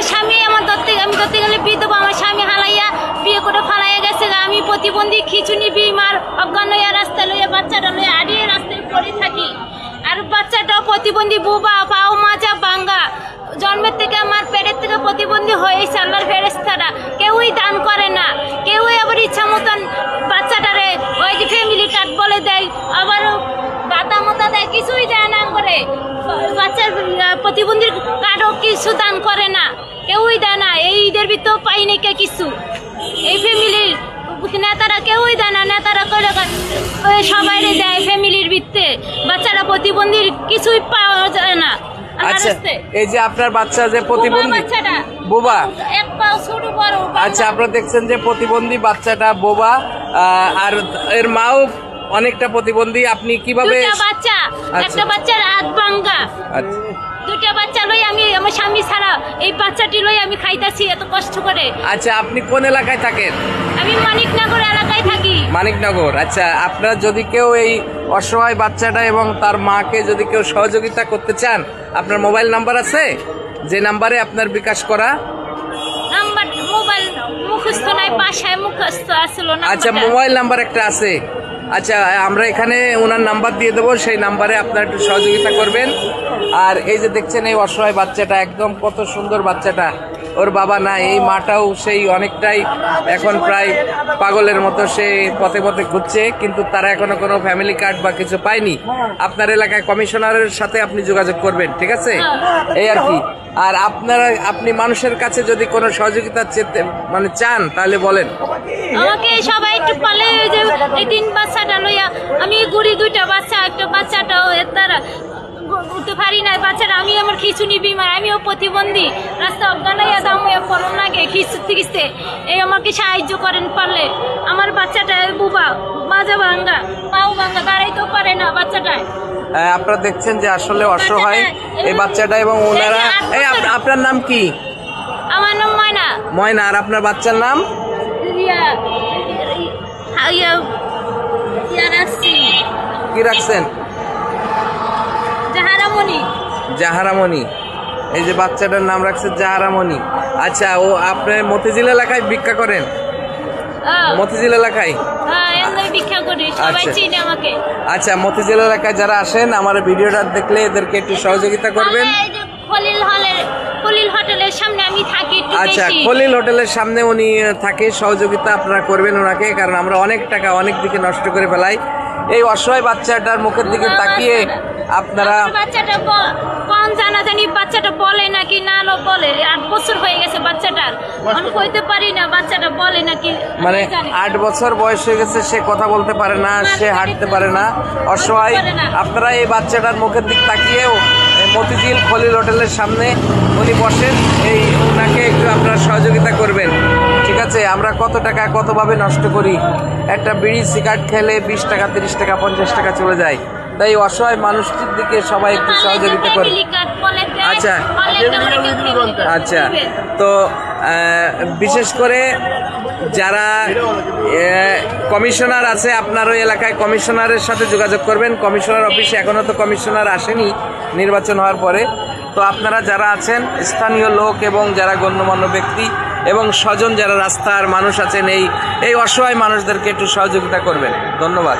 আমার স্বামী আমি ধরতে গেলে বিধবা, আমার স্বামী হালাইয়া বিয়ে করে ফালাইয়া গেছে। আমি প্রতিবন্ধী, খিচুনি বিমার, অজ্ঞান হইয়া রাস্তা লইয়া বাচ্চাটা লইয়া আড়িয়ে রাস্তায় পড়ে থাকি। আর বাচ্চাটাও প্রতিবন্ধী, বুবা, পাও মাজা ভাঙ্গা। জন্মের থেকে আমার পেটের থেকে প্রতিবন্ধী হয়েছে। আল্লাহর ফেরেশতারা কেউই দান করে না, কেউই আবার ইচ্ছা মতন বাচ্চাটারে ওই যে ফ্যামিলি কার্ড বলে দেয়, আবার দাতা মতা দেয়, কিছুই দেয় না করে। বাচ্চার প্রতিবন্ধীর কার্ডও কিছু দান করে না, কেউই দেয় না। এই ঈদের ভিতরেও পাই নাই কিছু, এই ফ্যামিলির নেতারা কেউই দেয় না। নেতারা করে সবাই দেয় ফ্যামিলির ভিত্তে, বাচ্চারা প্রতিবন্ধীর কিছুই পাওয়া যায় না। আচ্ছা, এই যে আপনার বাচ্চা যে প্রতিবন্ধী বোবা, এক পাও ছোট বড়। আচ্ছা, আপনারা দেখছেন যে প্রতিবন্ধী বাচ্চাটা বোবা, আর এর মাও অনেকটা প্রতিবন্ধী। আপনি কিভাবে? বাচ্চা, একটা বাচ্চার হাত ভাঙ্গা। আচ্ছা, দুইটা বাচ্চা লই আমি, আমার স্বামী ছাড়া এই বাচ্চাটি লই আমি খাইতাছি এত কষ্ট করে। আচ্ছা, আপনি কোন এলাকায় থাকেন? আমি মানিকনগর এলাকায় থাকি। মানিকনগর। আচ্ছা, আপনারা যদি কেউ এই অসহায় বাচ্চাটা এবং তার মাকে যদি কেউ সহযোগিতা করতে চান, আপনার মোবাইল নাম্বার আছে যে নাম্বারে আপনার বিকাশ করা? নাম্বার মোবাইল মুখস্থ নাই, বাসায় মুখস্থ আসলো না। আচ্ছা, মোবাইল নাম্বার একটা আছে। আচ্ছা, আমরা এখানে ওনার নাম্বার দিয়ে দেবো, সেই নাম্বারে আপনারা একটু সহযোগিতা করবেন। আর এই যে দেখছেন এই অসহায় বাচ্চাটা, একদম কত সুন্দর বাচ্চাটা, ওর বাবা নাই, এই মাটাও সেই অনেকটাই এখন প্রায় পাগলের মতো সে পথে পথে ঘুরছে, কিন্তু তারা এখনো কোনো ফ্যামিলি কার্ড বা কিছু পায়নি। আপনার এলাকায় কমিশনারের সাথে আপনি যোগাযোগ করবেন, ঠিক আছে? এই আর কি। আর আপনি মানুষের কাছে যদি কোনো সহযোগিতা চান তাহলে বলেন। আমাকে সবাই একটু পালে, যে এই 3 বাচ্চাটা লইয়া আমি ঘুরি, 2টা বাচ্চা, একটা বাচ্চাটাও তারা উঠতে পারি না বাচ্চারা। আমি আমার খিচুনি বিমার, আমিও প্রতিবন্ধী, রাস্তা অজ্ঞানাইয়া দামিয়া পড়ন লাগে খিচুতে খিচতে। এই আমাকে সাহায্য করেন পারলে। আমার বাচ্চাটা বুবা, মাজা ভাঙ্গা, পাও ভাঙ্গা, দাঁড়াইতেও পারে না বাচ্চাটায়। আপনারা দেখছেন যে আসলে অসহায় এই বাচ্চাটা এবং ওনারা। এই আপনার নাম কি? আমার নাম ময়না। ময়না। আর আপনার বাচ্চার নাম? কি রাখছেন? জাহারামণি। জাহারামণি। এই যে বাচ্চাটার নাম রাখছে জাহারামণি। আচ্ছা, ও আপনার মতিঝিল এলাকায় ভিক্ষা করেন? মতিঝিল এলাকায় ভিক্ষা করি, সবাই চিনে আমাকে। আচ্ছা, মতিঝিল এলাকায় যারা আসেন আমার ভিডিওটা দেখলে এদেরকে একটু সহযোগিতা করবেন। খলিল হোটেলের সামনে আমি থাকি। আচ্ছা, খলিল হোটেলের সামনে উনি থাকে, সহযোগিতা আপনারা করবেন ওনাকে, কারণ আমরা অনেক টাকা অনেক দিকে নষ্ট করে ফেলাই। এই অসহায় বাচ্চাটার মুখের দিকে তাকিয়ে আপনারা, বাচ্চাটা কোন জানাজানি বাচ্চাটা বলে নাকি না বলে, 8 বছর হয়ে গেছে বাচ্চাটার, আমি কইতে পারি না বাচ্চাটা বলে নাকি। মানে 8 বছর বয়স হয়ে গেছে, সে কথা বলতে পারে না, সে হাঁটতে পারে না, অসহায়। আপনারা এই বাচ্চাটার মুখের দিক তাকিয়েও মতিঝিল খলিল হোটেলের সামনে উনি বসেন, এই ওনাকে একটু আপনারা সহযোগিতা করবেন, ঠিক আছে? আমরা কত টাকা কতভাবে নষ্ট করি। একটা বিড়ি সিগারেট খেলে 20 টাকা, 30 টাকা, 50 টাকা চলে যায়। তাই অসহায় মানুষটির দিকে সবাই একটু সহযোগিতা করে। আচ্ছা আচ্ছা, তো বিশেষ করে যারা কমিশনার আছে আপনার ওই এলাকায়, কমিশনারের সাথে যোগাযোগ করবেন। কমিশনার অফিসে এখনও তো কমিশনার আসেনি নির্বাচন হওয়ার পরে। তো আপনারা যারা আছেন স্থানীয় লোক এবং যারা গণ্যমান্য ব্যক্তি এবং স্বজন যারা রাস্তার মানুষ আছেন, এই অসহায় মানুষদেরকে একটু সহযোগিতা করবেন। ধন্যবাদ।